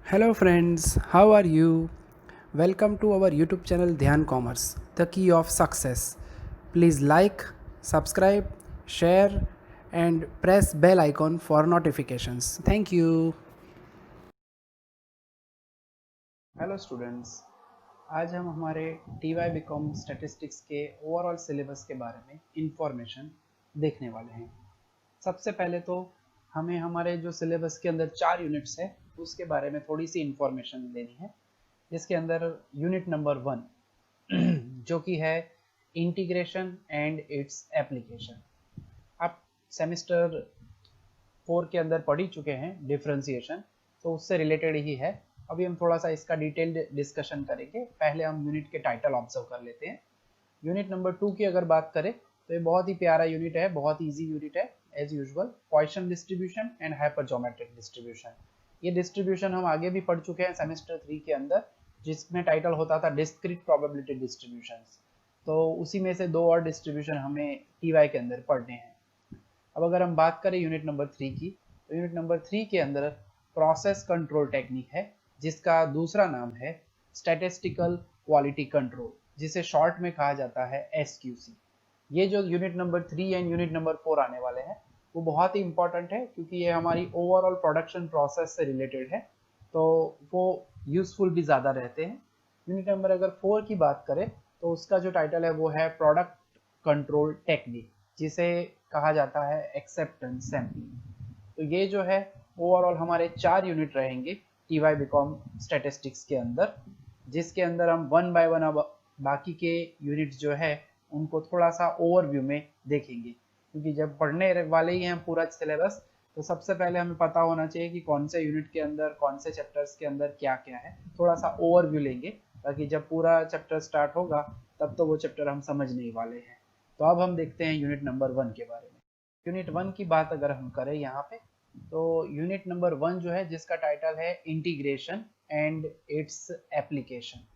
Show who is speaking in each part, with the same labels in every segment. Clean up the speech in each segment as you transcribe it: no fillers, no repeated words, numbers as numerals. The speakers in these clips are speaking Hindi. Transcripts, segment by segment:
Speaker 1: Hello friends, how are you? Welcome to our YouTube channel Dhyan Commerce, the key of success. Please like, subscribe, share and press bell icon for notifications. Thank you. Hello students, आज हम हमारे TY बीकॉम स्टैटिस्टिक्स के ओवरऑल सिलेबस के बारे में इंफॉर्मेशन देखने वाले हैं। सबसे पहले तो हमें हमारे जो सिलेबस के अंदर 4 यूनिट्स है उसके बारे में थोड़ी सी इंफॉर्मेशन लेनी है, जिसके अंदर यूनिट नंबर 1 जो कि है इंटीग्रेशन एंड इट्स एप्लीकेशन। आप सेमेस्टर 4 के अंदर पढ़ ही चुके हैं डिफरेंशिएशन, तो उससे रिलेटेड ही है। अभी हम थोड़ा सा इसका डिटेल्ड डिस्कशन करेंगे। पहले हम यूनिट के टाइटल ऑब्जर्व कर लेते हैं। यूनिट नंबर 2 की अगर बात करें तो ये बहुत ही प्यारा यूनिट है, बहुत इजी यूनिट है as usual, Poisson distribution and hypergeometric distribution. ये डिस्ट्रीब्यूशन हम आगे भी पढ़ चुके हैं सेमेस्टर 3 के अंदर, जिसमें टाइटल होता था डिस्क्रीट प्रोबेबिलिटी डिस्ट्रीब्यूशंस। तो उसी में से 2 और डिस्ट्रीब्यूशन हमें टीवाई के अंदर पढ़ने हैं। अब अगर हम बात करें यूनिट नंबर 3 की, तो यूनिट नंबर 3 के अंदर प्रोसेस कंट्रोल टेक्निक है, जिसका दूसरा नाम है स्टैटिस्टिकल क्वालिटी कंट्रोल, जिसे शॉर्ट में कहा जाता है SQC। ये जो unit number 3 and unit number 4 आने वाले हैं वो बहुत ही इंपॉर्टेंट है, क्योंकि ये हमारी ओवरऑल प्रोडक्शन प्रोसेस से रिलेटेड है, तो वो यूजफुल भी ज़्यादा रहते हैं। यूनिट नंबर अगर 4 की बात करें तो उसका जो टाइटल है वो है प्रोडक्ट कंट्रोल टेक्निक, जिसे कहा जाता है एक्सेप्टेंस सैम्पलिंग। तो ये जो है ओवरऑल हमारे 4 यूनिट रहेंगे टीवाई बीकॉम स्टैटिस्टिक्स के अंदर, जिसके अंदर हम वन बाय वन अब बाकी के यूनिट्स जो है उनको थोड़ा सा ओवरव्यू में देखेंगे, क्योंकि जब पढ़ने वाले ही हैं पूरा सिलेबस, तो सबसे पहले हमें पता होना चाहिए कि कौन से यूनिट के अंदर कौन से चैप्टर्स के अंदर क्या क्या है। थोड़ा सा ओवरव्यू लेंगे ताकि जब पूरा चैप्टर स्टार्ट होगा तब तो वो चैप्टर हम समझने वाले हैं। तो अब हम देखते हैं यूनिट नंबर 1 के बारे में। यूनिट 1 की बात अगर हम करें यहाँ पे, तो यूनिट नंबर 1 जो है जिसका टाइटल है इंटीग्रेशन एंड इट्स एप्लीकेशन।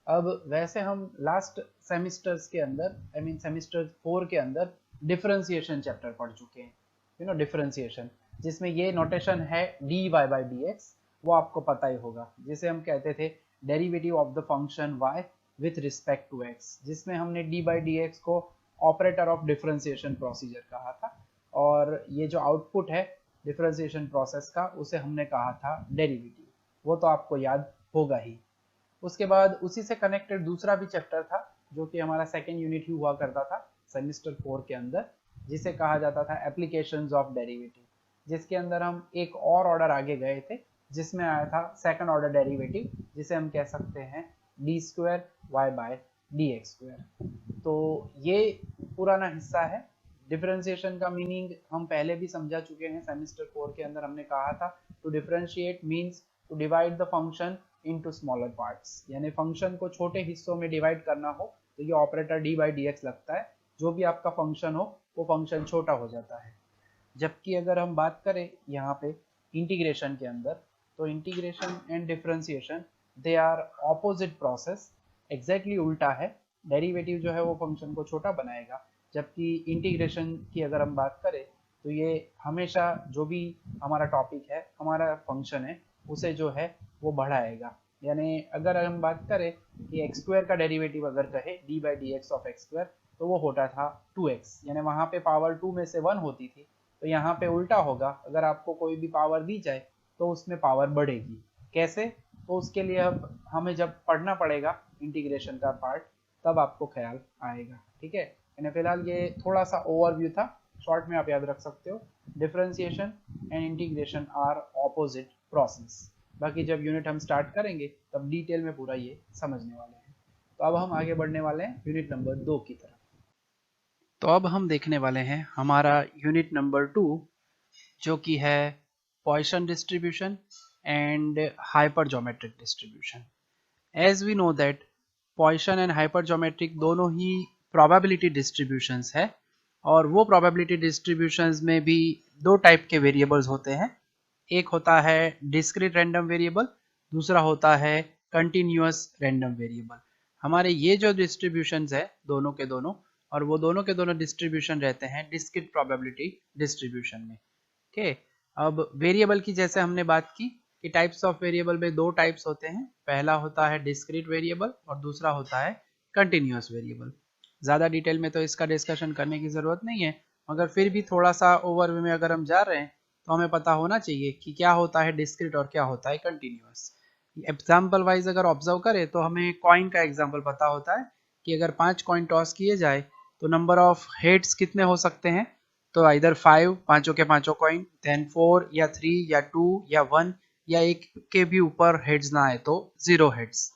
Speaker 1: अब वैसे हम लास्ट सेमिस्टर्स के अंदर, आई मीन सेमिस्टर 4 के अंदर डिफरेंशिएशन चैप्टर पढ़ चुके हैं, डिफरेंशिएशन, जिसमें ये नोटेशन है dy बाई dx, वो आपको पता ही होगा, जिसे हम कहते थे derivative of the function y with respect to x, जिसमें हमने डी बाई dx को ऑपरेटर ऑफ डिफरेंशिएशन प्रोसीजर कहा था, और ये जो आउटपुट है डिफरेंशिएशन प्रोसेस का उसे हमने कहा था डेरिवेटिव। वो तो आपको याद होगा ही। उसके बाद उसी से कनेक्टेड दूसरा भी चैप्टर था, जो कि हमारा सेकेंड यूनिट ही हुआ करता था सेमिस्टर 4 के अंदर, जिसे कहा जाता था एप्लीकेशंस ऑफ डेरिवेटिव, जिसके अंदर हम एक और ऑर्डर आगे गए थे, जिसमें आया था सेकंड ऑर्डर डेरिवेटिव, जिसे हम कह सकते हैं d square y by d x square. तो ये पुराना हिस्सा है। डिफरेंशिएशन का मीनिंग हम पहले भी समझा चुके हैं सेमिस्टर 4 के अंदर। हमने कहा था to differentiate means to divide the function into smaller parts, यानी फंक्शन को छोटे हिस्सों में डिवाइड करना हो तो ये operator d by d x लगता है। जो भी आपका फंक्शन हो वो फंक्शन छोटा हो जाता है। जबकि अगर हम बात करें यहाँ पे इंटीग्रेशन के अंदर, तो integration and differentiation they are opposite process, exactly उल्टा है। डेरिवेटिव जो है वो फंक्शन को छोटा बनाएगा, जबकि इंटीग्रेशन की अगर हम बात करें तो ये हमेशा जो भी हमारा टॉपिक है, हमारा फंक्शन है, उसे जो है वो बढ़ाएगा। यानी अगर हम बात करें कि एक्स स्क्वायर का डेरिवेटिव अगर कहे D by d x of x square, तो वो होता था 2x, यानी वहाँ पे पावर 2 में से 1 होती थी। तो यहाँ पे उल्टा होगा, अगर आपको कोई भी पावर दी जाए तो उसमें पावर बढ़ेगी। कैसे? तो उसके लिए अब हमें जब पढ़ना पड़ेगा इंटीग्रेशन का पार्ट, तब आपको ख्याल आएगा। ठीक है, यानी फिलहाल ये थोड़ा सा ओवरव्यू था, शॉर्ट में आप याद रख सकते हो differentiation and integration are opposite process. बाकी जब यूनिट हम स्टार्ट करेंगे तब डिटेल में पूरा ये समझने वाले हैं। तो अब हम आगे बढ़ने वाले हैं यूनिट नंबर 2 की तरफ। तो अब हम देखने वाले हैं हमारा यूनिट नंबर 2, जो कि है Poisson distribution and hypergeometric distribution. As we know that Poisson and hypergeometric दोनों ही प्रोबेबिलिटी डिस्ट्रीब्यूशंस है, और वो प्रोबेबिलिटी डिस्ट्रीब्यूशंस में भी 2 टाइप के वेरिएबल्स होते हैं। एक होता है डिस्क्रीट रैंडम वेरिएबल, दूसरा होता है कंटिन्यूअस रैंडम वेरिएबल। हमारे ये जो डिस्ट्रीब्यूशंस है दोनों के दोनों, और वो दोनों के दोनों डिस्ट्रीब्यूशन रहते हैं डिस्क्रीट प्रोबेबिलिटी डिस्ट्रीब्यूशन में। ओके, अब वेरिएबल की जैसे हमने बात की कि टाइप्स ऑफ वेरिएबल में दो टाइप्स होते हैं, पहला होता है डिस्क्रीट वेरिएबल और दूसरा होता है कंटिन्यूअस वेरिएबल। ज़्यादा डिटेल में तो इसका डिस्कशन करने की ज़रूरत नहीं है, मगर फिर भी थोड़ा सा ओवरव्यू में अगर हम जा रहे हैं तो हमें पता होना चाहिए कि क्या होता है डिस्क्रीट और क्या होता है कंटिन्यूअस। एग्जाम्पल वाइज अगर ऑब्जर्व करें तो हमें कॉइन का एग्जाम्पल पता होता है कि अगर 5 कॉइन टॉस किए जाए तो नंबर ऑफ हेड्स कितने हो सकते हैं, तो इधर 5 पांचों के पांचों कॉइन, देन 4 या 3 या 2 या 1 या एक के भी ऊपर हेड्स ना आए तो 0 हेड्स।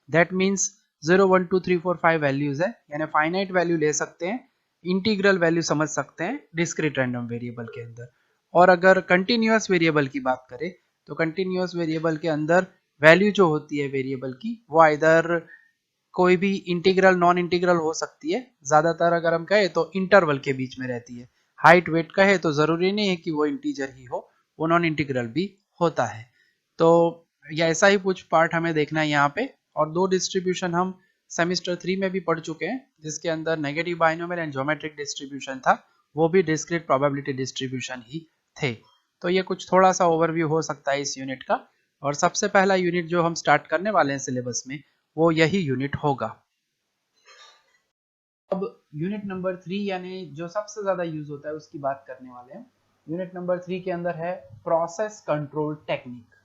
Speaker 1: दैट मीन्स 0 1 2 3 4 5 वैल्यूज है, यानी फाइनाइट वैल्यू ले सकते हैं, इंटीग्रल वैल्यू समझ सकते हैं डिस्क्रीट रैंडम वेरिएबल के अंदर। और अगर कंटिन्यूअस वेरिएबल की बात करें तो कंटिन्यूअस वेरिएबल के अंदर वैल्यू जो होती है वेरिएबल की वो इधर कोई भी इंटीग्रल नॉन इंटीग्रल हो सकती है, ज्यादातर अगर हम कहें तो इंटरवल के बीच में रहती है। हाइट वेट कहे तो जरूरी नहीं है कि वो इंटीजर ही हो, वो नॉन इंटीग्रल भी होता है। तो ये ऐसा ही कुछ पार्ट हमें देखना है यहाँ पे। और दो डिस्ट्रीब्यूशन हम सेमिस्टर 3 में भी पढ़ चुके हैं जिसके अंदर negative binomial and geometric distribution था, वो भी डिस्क्रीट प्रोबेबिलिटी डिस्ट्रीब्यूशन ही थे। तो ये कुछ थोड़ा सा ओवरव्यू हो सकता है इस यूनिट का। और सबसे पहला यूनिट जो हम स्टार्ट करने वाले हैं सिलेबस में वो यही यूनिट होगा। अब यूनिट नंबर 3 यानी जो सबसे ज्यादा यूज होता है उसकी बात करने वाले हैं। यूनिट नंबर 3 के अंदर है प्रोसेस कंट्रोल टेक्निक।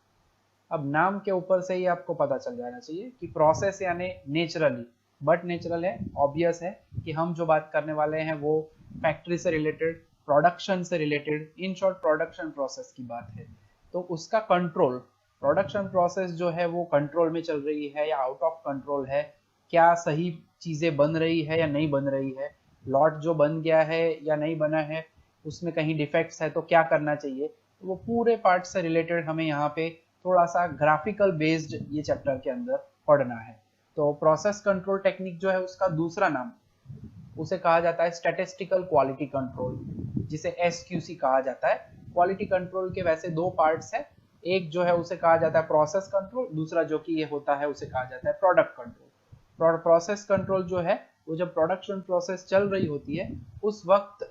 Speaker 1: अब नाम के ऊपर से ही आपको पता चल जाना चाहिए कि प्रोसेस यानी नेचुरली, बट नेचुरल है, ऑब्वियस है कि हम जो बात करने वाले हैं वो फैक्ट्री से रिलेटेड, प्रोडक्शन से related, in short production process की बात है। तो उसका कंट्रोल, प्रोडक्शन प्रोसेस जो है वो कंट्रोल में चल रही है या आउट ऑफ कंट्रोल है, क्या सही चीजें बन रही है या नहीं बन रही है, लॉट जो बन गया है या नहीं बना है उसमें कहीं डिफेक्ट्स है तो क्या करना चाहिए, तो वो पूरे पार्ट से रिलेटेड हमें यहाँ पे थोड़ा सा ग्राफिकल बेस्ड ये चैप्टर के अंदर पढ़ना है। तो प्रोसेस कंट्रोल टेक्निक जो है उसका दूसरा नाम उसे कहा जाता है स्टैटिस्टिकल क्वालिटी कंट्रोल, जिसे एसक्यूसी कहा जाता है। क्वालिटी कंट्रोल के वैसे दो पार्ट्स है, एक जो है उसे कहा जाता है प्रोसेस कंट्रोल, दूसरा जो कि ये होता है उसे कहा जाता है प्रोडक्ट कंट्रोल। प्रोसेस कंट्रोल जो है वो जब प्रोडक्शन प्रोसेस चल रही होती है उस वक्त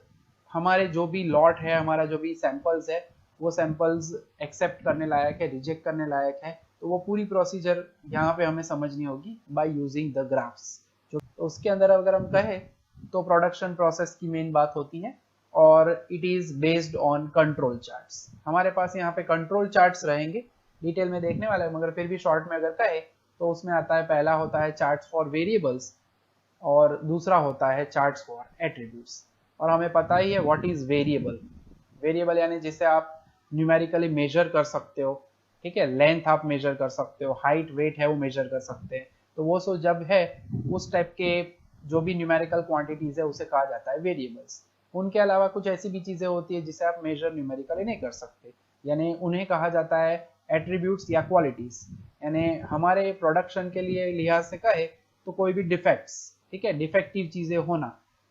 Speaker 1: हमारे जो भी लॉट है, हमारा जो भी सैंपल्स है, वो सैंपल्स एक्सेप्ट करने लायक है, रिजेक्ट करने लायक है, तो वो पूरी प्रोसीजर यहाँ पे हमें समझनी होगी बाय यूजिंग द ग्राफ्स। जो तो उसके अंदर अगर हम कहें तो प्रोडक्शन प्रोसेस की मेन बात होती है और it is based on control charts. हमारे पास यहाँ पे कंट्रोल चार्ट्स रहेंगे, डिटेल में देखने वाले हैं, मगर फिर भी शॉर्ट में अगर कहे तो उसमें आता है, पहला होता है चार्ट्स फॉर वेरिएबल्स और दूसरा होता है चार्ट्स फॉर एट्रीब्यूट्स। और हमें पता ही है व्हाट इज वेरिएबल। वेरिएबल यानी जिसे आप न्यूमेरिकली मेजर कर सकते हो, ठीक है, लेंथ आप मेजर कर सकते हो, हाइट वेट है वो मेजर कर सकते हैं, तो वो सो जब है उस टाइप के जो भी न्यूमेरिकल क्वांटिटीज है उसे कहा जाता है वेरिएबल्स। उनके अलावा कुछ ऐसी भी चीजें होती है जिसे आप मेजर न्यूमेरिकली नहीं कर सकते, यानी उन्हें कहा जाता है एट्रीब्यूट्स या क्वालिटीज। यानी हमारे प्रोडक्शन के लिए लिहाज से कहे तो कोई भी डिफेक्ट्स, ठीक है, डिफेक्टिव चीजें होना,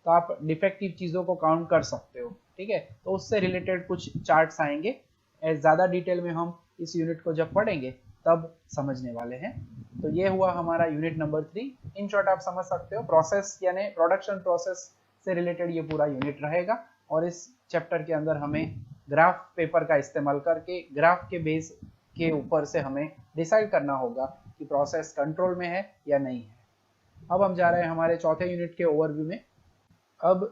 Speaker 1: तो आप डिफेक्टिव चीजों को काउंट कर सकते हो, ठीक है, तो उससे रिलेटेड कुछ चार्ट्स आएंगे। ज्यादा डिटेल में हम इस यूनिट को जब पढ़ेंगे तब समझने वाले हैं। तो ये हुआ हमारा यूनिट नंबर 3। इन शॉर्ट आप समझ सकते हो प्रोसेस यानी प्रोडक्शन प्रोसेस से रिलेटेड ये पूरा यूनिट रहेगा। और इस चैप्टर के अंदर हमें ग्राफ पेपर का इस्तेमाल करके ग्राफ के बेस के ऊपर से हमें डिसाइड करना होगा कि प्रोसेस कंट्रोल में है या नहीं है। अब हम जा रहे हैं हमारे चौथे यूनिट के ओवरव्यू में। अब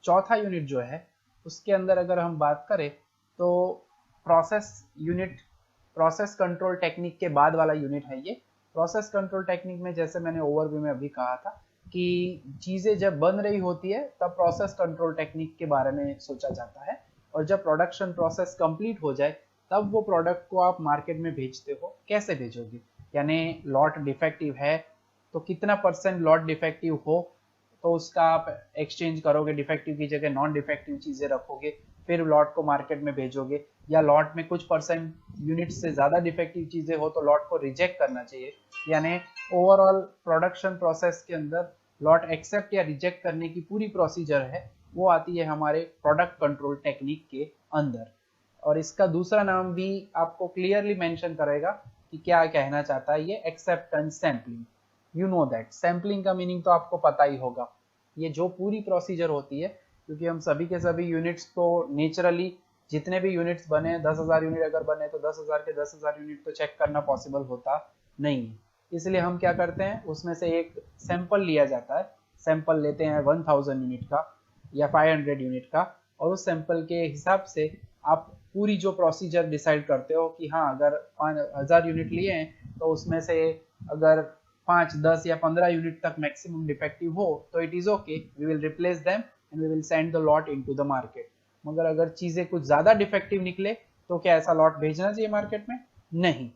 Speaker 1: चौथा यूनिट जो है उसके अंदर अगर हम बात करें तो process unit, process control technique के बाद वाला यूनिट है ये। प्रोसेस कंट्रोल टेक्निक में जैसे मैंने ओवरव्यू में अभी कहा था कि चीजें जब बन रही होती है तब प्रोसेस कंट्रोल टेक्निक के बारे में सोचा जाता है, और जब प्रोडक्शन प्रोसेस कंप्लीट हो जाए तब वो प्रोडक्ट को आप मार्केट में भेजते हो, कैसे भेजोगे, यानी लॉट डिफेक्टिव है तो कितना % लॉट डिफेक्टिव हो तो उसका आप एक्सचेंज करोगे, डिफेक्टिव की जगह नॉन डिफेक्टिव चीजें रखोगे, फिर लॉट को मार्केट में भेजोगे, या लॉट में कुछ % यूनिट से ज्यादा डिफेक्टिव चीजें हो तो लॉट को रिजेक्ट करना चाहिए। यानी ओवरऑल प्रोडक्शन प्रोसेस के अंदर लॉट एक्सेप्ट या रिजेक्ट करने की पूरी प्रोसीजर है वो आती है हमारे प्रोडक्ट कंट्रोल टेक्निक के अंदर। और इसका दूसरा नाम भी आपको क्लियरली मेंशन करेगा कि क्या कहना चाहता है ये, acceptance sampling. You know that sampling का मीनिंग तो आपको पता ही होगा। ये जो पूरी प्रोसीजर होती है, क्योंकि हम सभी के सभी यूनिट्स तो नेचुरली जितने भी यूनिट्स बने, 10,000 यूनिट अगर बने तो 10,000 के 10,000 यूनिट तो चेक करना पॉसिबल होता नहीं है। इसलिए हम क्या करते हैं, उसमें से एक सैंपल लिया जाता है। सैंपल लेते हैं 1000 यूनिट का या 500 यूनिट का, और उस सैंपल के हिसाब से आप पूरी जो प्रोसीजर डिसाइड करते हो कि हाँ अगर 5000 यूनिट लिए हैं तो उसमें से अगर 5, 10 या 15 यूनिट तक मैक्सिमम डिफेक्टिव हो तो it is okay, we will replace them and we will send the lot into the market. मगर अगर चीजें कुछ ज्यादा डिफेक्टिव निकले तो क्या ऐसा लॉट भेजना चाहिए मार्केट में? नहीं।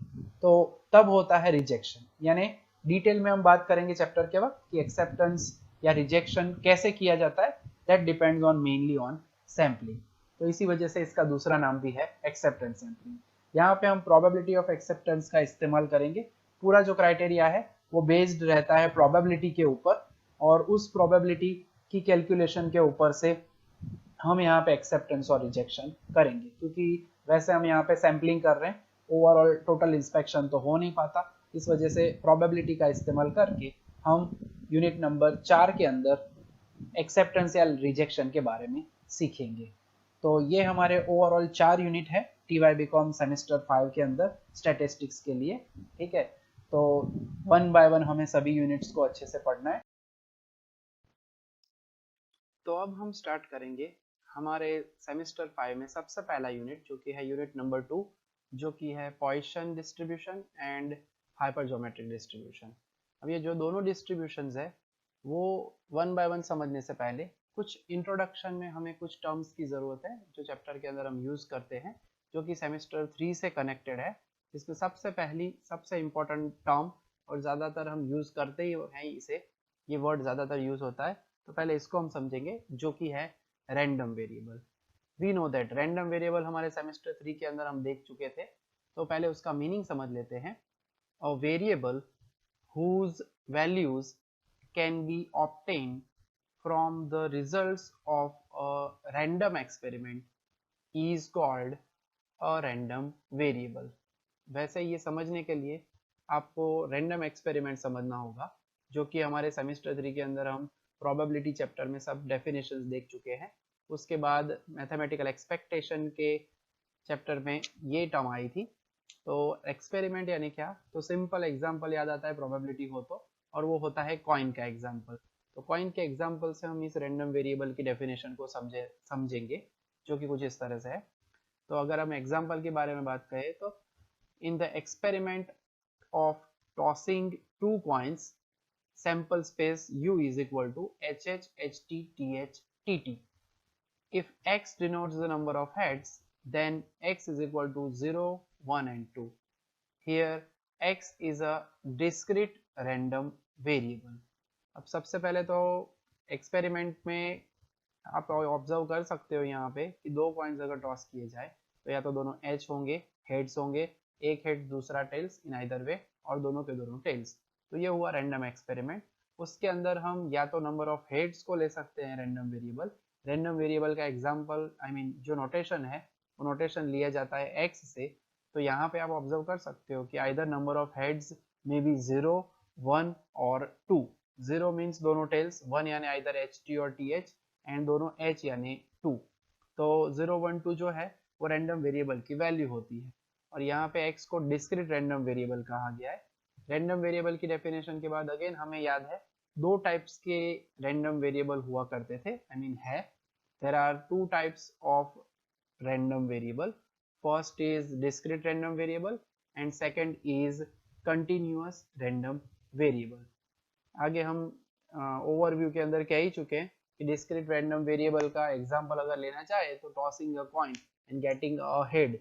Speaker 1: तो तब होता है रिजेक्शन। यानी डिटेल में हम बात करेंगे चैप्टर के वक्त कि एक्सेप्टेंस या रिजेक्शन कैसे किया जाता है, that depends on mainly on sampling. तो इसी वजह से इसका दूसरा नाम भी है एक्सेप्टेंस सैम्पलिंग। यहाँ पे हम प्रोबेबिलिटी ऑफ एक्सेप्टेंस का इस्तेमाल करेंगे। पूरा जो क्राइटेरिया है वो बेस्ड रहता है प्रोबेबिलिटी के ऊपर, और उस प्रोबेबिलिटी की कैलकुलेशन के ऊपर से हम यहाँ पे एक्सेप्टेंस और रिजेक्शन करेंगे। क्योंकि वैसे हम यहाँ पे सैम्पलिंग कर रहे हैं, ओवरऑल टोटल इंस्पेक्शन तो हो नहीं पाता, इस वजह से प्रोबेबिलिटी का इस्तेमाल करके हम यूनिट नंबर 4 के अंदर एक्सेप्टेंस या रिजेक्शन के बारे में सीखेंगे। तो ये हमारे ओवरऑल 4 यूनिट है टीवाई बीकॉम सेमेस्टर 5 के अंदर स्टैटिस्टिक्स के लिए। ठीक है, तो वन बाय वन हमें सभी यूनिट्स को अच्छे से पढ़ना है। तो अब हम स्टार्ट करेंगे हमारे सेमेस्टर 5 में सबसे पहला यूनिट, जो कि है यूनिट नंबर 2, जो कि है Poisson distribution and hypergeometric distribution. अब ये जो दोनों डिस्ट्रीब्यूशंस है वो वन बाय वन समझने से पहले कुछ इंट्रोडक्शन में हमें कुछ टर्म्स की ज़रूरत है जो चैप्टर के अंदर हम यूज़ करते हैं, जो कि सेमेस्टर 3 से कनेक्टेड है। इसमें सबसे पहली सबसे इम्पोर्टेंट टर्म, और ज़्यादातर हम यूज़ करते ही हैं इसे, ये वर्ड ज़्यादातर यूज़ होता है, तो पहले इसको हम समझेंगे, जो कि है random variable. We know that random variable हमारे सेमेस्टर 3 के अंदर हम देख चुके थे, तो पहले उसका मीनिंग समझ लेते हैं। A variable whose values can be obtained from the results of a random experiment is called a random variable। वैसे ये समझने के लिए आपको रैंडम एक्सपेरिमेंट समझना होगा, जो कि हमारे सेमेस्टर 3 के अंदर हम प्रोबेबिलिटी चैप्टर में सब डेफिनेशंस देख चुके हैं। उसके बाद मैथमेटिकल एक्सपेक्टेशन के चैप्टर में ये टर्म आई थी। तो एक्सपेरिमेंट यानी क्या, तो सिंपल एग्जांपल याद आता है प्रोबेबिलिटी हो तो, और वो होता है कॉइन का एग्जांपल। तो कॉइन के एग्जांपल से हम इस रैंडम वेरिएबल की डेफिनेशन को समझेंगे, जो कि कुछ इस तरह से है। तो अगर हम एग्जांपल के बारे में बात करें तो in the experiment of tossing two coins, sample space u is equal to hh ht th tt. If x denotes the number of heads, then x is equal to 0, 1 and 2. Here x is a discrete random variable. अब सबसे पहले तो एक्सपेरिमेंट में आप ऑब्जर्व कर सकते हो यहाँ पे कि दो कॉइन्स अगर टॉस किए जाए तो या तो दोनों एच होंगे, हेड्स होंगे, एक हेड दूसरा टेल्स इन आइदर वे, और दोनों के दोनों टेल्स। तो ये हुआ रैंडम एक्सपेरिमेंट। उसके अंदर हम या तो नंबर ऑफ हेड्स को ले सकते हैं रैंडम वेरिएबल। रैंडम वेरिएबल का एग्जांपल जो नोटेशन है वो नोटेशन लिया जाता है एक्स से। तो यहाँ पे आप ऑब्जर्व कर सकते हो कि either number of heads may be 0, 1 और 2। 0 मीन्स दोनों टेल्स, 1 यानी आइदर एच टी और टी एच, एंड दोनों h यानी 2। तो 0, 1, 2 जो है वो रैंडम वेरिएबल की वैल्यू होती है, और यहाँ पे x को डिस्क्रीट रैंडम वेरिएबल कहा गया है। रैंडम वेरिएबल की डेफिनेशन के बाद अगेन हमें याद है दो टाइप्स के रैंडम वेरिएबल हुआ करते थे, है there are two types of random variable। First is discrete random variable and second is continuous random variable। आगे हम ओवरव्यू के अंदर कह ही चुके हैं कि डिस्क्रीट रैंडम वेरिएबल का एग्जांपल अगर लेना चाहे तो tossing a coin and getting a head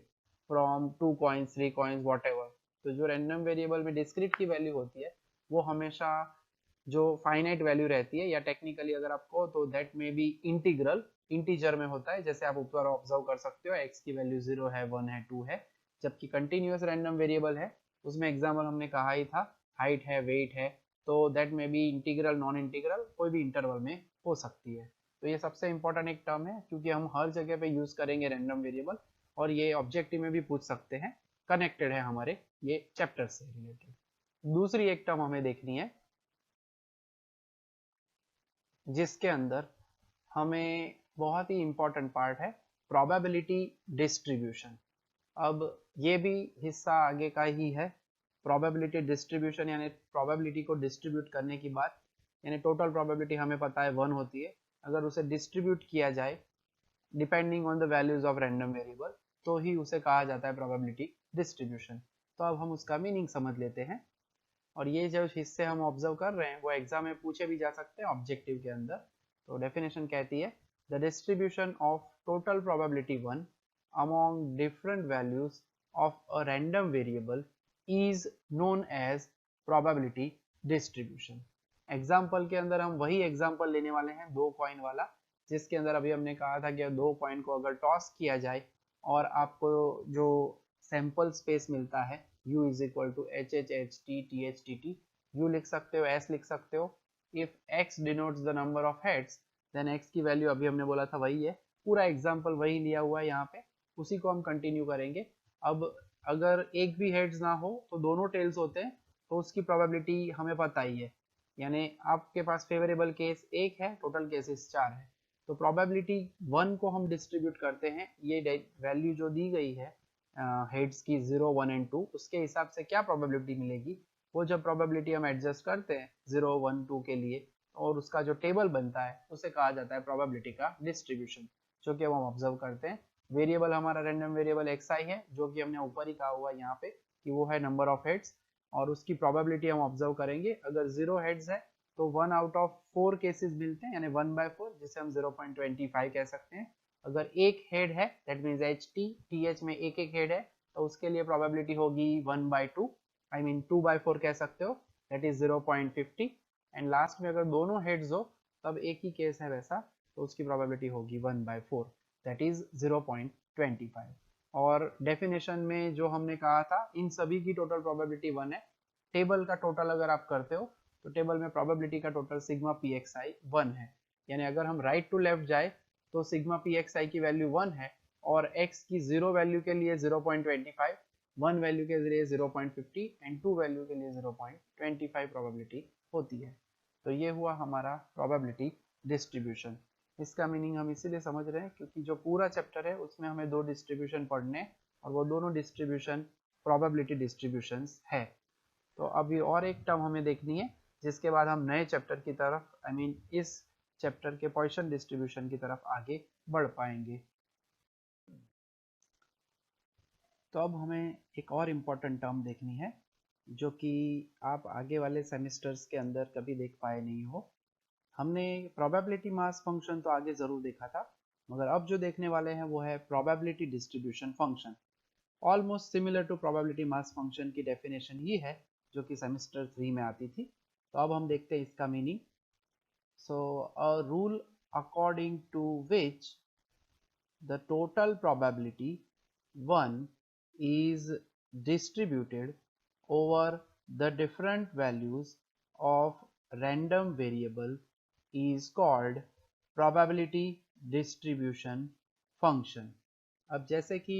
Speaker 1: from 2 coins, 3 coins, whatever. तो जो रैंडम वेरिएबल में डिस्क्रीट की वैल्यू होती है वो हमेशा जो फाइनाइट वैल्यू रहती है, या टेक्निकली अगर आपको तो दैट में बी इंटीग्रल, इंटीजर में होता है, जैसे आप ऊपर ऑब्जर्व कर सकते हो x की वैल्यू 0 है, 1 है, 2 है। जबकि कंटिन्यूअस रैंडम वेरिएबल है उसमें एग्जाम्पल हमने कहा ही था, हाइट है, वेट है, तो दैट में भी इंटीग्रल, नॉन इंटीग्रल, कोई भी इंटरवल में हो सकती है। तो ये सबसे इंपॉर्टेंट एक टर्म है क्योंकि हम हर जगह पे यूज करेंगे रैंडम वेरिएबल, और ये ऑब्जेक्टिव में भी पूछ सकते हैं, कनेक्टेड है हमारे ये चैप्टर से रिलेटेड। दूसरी एक टर्म हमें देखनी है जिसके अंदर हमें बहुत ही इंपॉर्टेंट पार्ट है प्रोबेबिलिटी डिस्ट्रीब्यूशन। अब ये भी हिस्सा आगे का ही है। प्रोबेबिलिटी डिस्ट्रीब्यूशन यानी प्रोबेबिलिटी को डिस्ट्रीब्यूट करने की बात, यानी टोटल प्रोबेबिलिटी हमें पता है 1 होती है, अगर उसे डिस्ट्रीब्यूट किया जाए depending on the values of random variable तो ही उसे कहा जाता है प्रोबेबिलिटी डिस्ट्रीब्यूशन। तो अब हम उसका मीनिंग समझ लेते हैं। और ये जो हिस्से हम ऑब्जर्व कर रहे हैं वो एग्जाम में पूछे भी जा सकते हैं ऑब्जेक्टिव के अंदर। तो डेफिनेशन कहती है the distribution of total probability 1 among different values of a random variable is known as probability distribution. Example के अंदर हम वही एग्जाम्पल लेने वाले हैं 2 कॉइन वाला, जिसके अंदर अभी हमने कहा था कि 2 कॉइन को अगर टॉस किया जाए और आपको जो सैंपल स्पेस मिलता है u is equal to H H H T T H T T, U लिख सकते हो, s लिख सकते हो। If x denotes the number of heads then x की वैल्यू अभी हमने बोला था वही है, पूरा एग्जांपल वही लिया हुआ है यहाँ पे, उसी को हम कंटिन्यू करेंगे। अब अगर एक भी हेड्स ना हो तो दोनों टेल्स होते हैं तो उसकी प्रोबेबिलिटी हमें पता ही है, यानी आपके पास फेवरेबल केस 1 है, टोटल केसेस 4 है। तो प्रोबेबिलिटी 1 को हम डिस्ट्रीब्यूट करते हैं, ये वैल्यू जो दी गई है हेड्स की 0, 1 एंड 2, उसके हिसाब से क्या प्रोबेबिलिटी मिलेगी, वो जब प्रोबेबिलिटी हम एडजस्ट करते हैं 0, 1, 2 के लिए और उसका जो टेबल बनता है उसे कहा जाता है प्रोबेबिलिटी का डिस्ट्रीब्यूशन, जो कि हम ऑब्जर्व करते हैं। वेरिएबल हमारा रैंडम वेरिएबल xi है, जो कि हमने ऊपर ही कहा हुआ है यहाँ पे कि वो है नंबर ऑफ हेड्स, और उसकी प्रोबेबिलिटी हम ऑब्जर्व करेंगे। अगर 0 हेड्स है तो 1 आउट ऑफ 4 केसेस मिलते हैं, यानी 1/4, जिसे हम 0.25 कह सकते हैं। अगर एक हेड है that means H T T H में एक एक हेड है तो उसके लिए प्रोबेबिलिटी होगी 1/2, आई मीन 2/4 कह सकते हो, दैट इज 0.50। एंड लास्ट में अगर दोनों हेड्स हो तब एक ही केस है वैसा, तो उसकी प्रोबेबिलिटी होगी 1/4, दैट इज 0.25। और डेफिनेशन में जो हमने कहा था इन सभी की टोटल प्रोबेबिलिटी 1 है। टेबल का टोटल अगर आप करते हो तो टेबल में प्रोबेबिलिटी का टोटल सिग्मा पी एक्स आई 1 है, यानी अगर हम राइट टू लेफ्ट जाए तो सिग्मा पी एक्स आई की वैल्यू 1 है और x की 0 वैल्यू के लिए 0.25, 1 वैल्यू के लिए 0.50 एंड 2 वैल्यू के लिए 0.25 प्रोबेबिलिटी होती है। तो ये हुआ हमारा प्रोबेबिलिटी डिस्ट्रीब्यूशन। इसका मीनिंग हम इसीलिए समझ रहे हैं क्योंकि जो पूरा चैप्टर है उसमें हमें 2 डिस्ट्रीब्यूशन पढ़ने और वो दोनों डिस्ट्रीब्यूशन प्रोबेबिलिटी डिस्ट्रीब्यूशंस है। तो अभी और एक टर्म हमें देखनी है जिसके बाद हम नए चैप्टर की तरफ, आई मीन इस चैप्टर के पॉइसन डिस्ट्रीब्यूशन की तरफ आगे बढ़ पाएंगे। तो अब हमें एक और इम्पोर्टेंट टर्म देखनी है जो कि आप आगे वाले सेमेस्टर्स के अंदर कभी देख पाए नहीं हो। हमने प्रोबेबिलिटी मास फंक्शन तो आगे ज़रूर देखा था, मगर अब जो देखने वाले हैं वो है probability distribution function. Almost similar to probability mass function की डेफिनेशन ही है जो कि सेमेस्टर 3 में आती थी। तो अब हम देखते हैं इसका meaning. So a rule according to which the total probability 1 is distributed over the different values of random variable is called probability distribution function। अब जैसे कि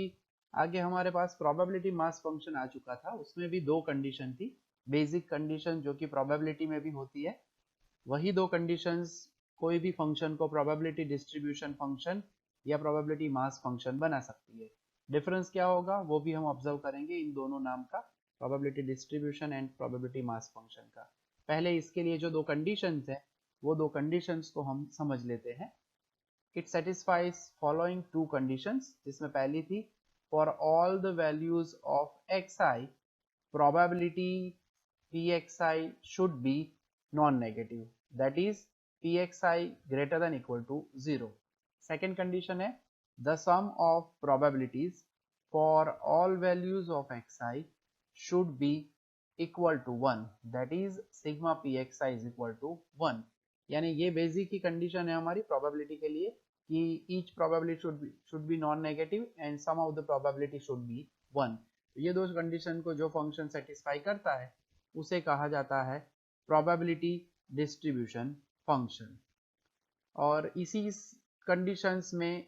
Speaker 1: आगे हमारे पास probability mass function आ चुका था, उसमें भी 2 कंडीशन थी। बेसिक कंडीशन जो कि probability में भी होती है, वही 2 कंडीशंस कोई भी फंक्शन को प्रोबेबिलिटी डिस्ट्रीब्यूशन फंक्शन या प्रोबेबिलिटी मास फंक्शन बना सकती है। डिफरेंस क्या होगा वो भी हम ऑब्जर्व करेंगे इन दोनों नाम का, probability distribution and probability mass function का। पहले इसके लिए जो 2 कंडीशंस है वो 2 कंडीशंस को हम समझ लेते हैं। इट सेटिस्फाइज फॉलोइंग 2 कंडीशंस, जिसमें पहली थी for all the values of x I probability pxi should be non-negative, that is pxi greater than equal to 0. Second condition है the sum of probabilities for all values of xi should be equal to 1, that is sigma pxi is equal to 1। यानी ये बेसिक की कंडीशन है हमारी प्रोबेबिलिटी के लिए कि each probability should be non-negative and sum of the probability should be 1। ये 2 कंडीशन को जो फंक्शन सेटिस्फाई करता है उसे कहा जाता है प्रोबेबिलिटी डिस्ट्रीब्यूशन फंक्शन। और इसी कंडीशंस में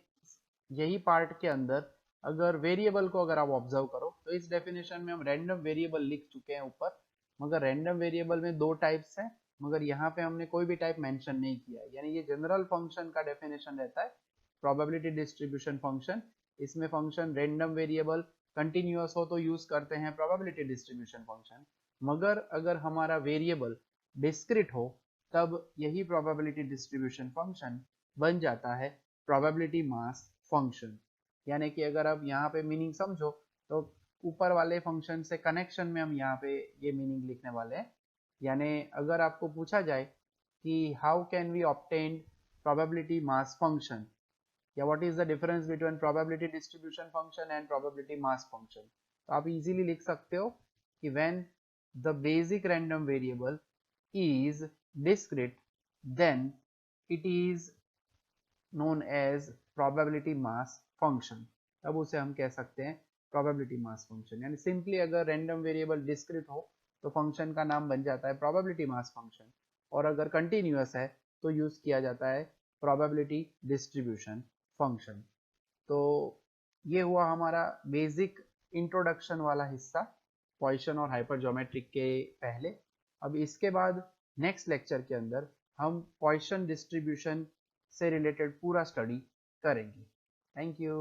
Speaker 1: यही पार्ट के अंदर अगर वेरिएबल को अगर आप ऑब्जर्व करो तो इस डेफिनेशन में हम रैंडम वेरिएबल लिख चुके हैं ऊपर, मगर रैंडम वेरिएबल में 2 टाइप्स हैं, मगर यहाँ पे हमने कोई भी टाइप मेंशन नहीं किया है, यानी ये जनरल फंक्शन का डेफिनेशन रहता है। Probability distribution function. इसमें फंक्शन रेंडम वेरिएबल कंटिन्यूअस हो तो यूज करते हैं प्रोबेबिलिटी डिस्ट्रीब्यूशन फंक्शन, मगर अगर हमारा वेरिएबल डिस्क्रिट हो तब यही प्रोबेबिलिटी डिस्ट्रीब्यूशन फंक्शन बन जाता है प्रोबेबिलिटी मास फंक्शन। यानी कि अगर आप यहाँ पे मीनिंग समझो तो ऊपर वाले फंक्शन से कनेक्शन में हम यहाँ पे ये मीनिंग लिखने वाले हैं। यानी अगर आपको पूछा जाए कि how can we obtain probability mass function या what is the difference between probability distribution function and probability mass function, तो आप इजीली लिख सकते हो कि when the basic random variable is discrete then it is known as probability mass function। अब उसे हम कह सकते हैं probability mass function। यानी सिंपली अगर रैंडम वेरिएबल डिस्क्रिट हो तो फंक्शन का नाम बन जाता है probability mass function, और अगर कंटिन्यूअस है तो यूज किया जाता है probability distribution function। तो ये हुआ हमारा बेसिक इंट्रोडक्शन वाला हिस्सा पॉइसन और हाइपर ज्योमेट्रिक के पहले। अब इसके बाद नेक्स्ट लेक्चर के अंदर हम पॉइसन डिस्ट्रीब्यूशन से रिलेटेड पूरा स्टडी करेंगे। Thank you.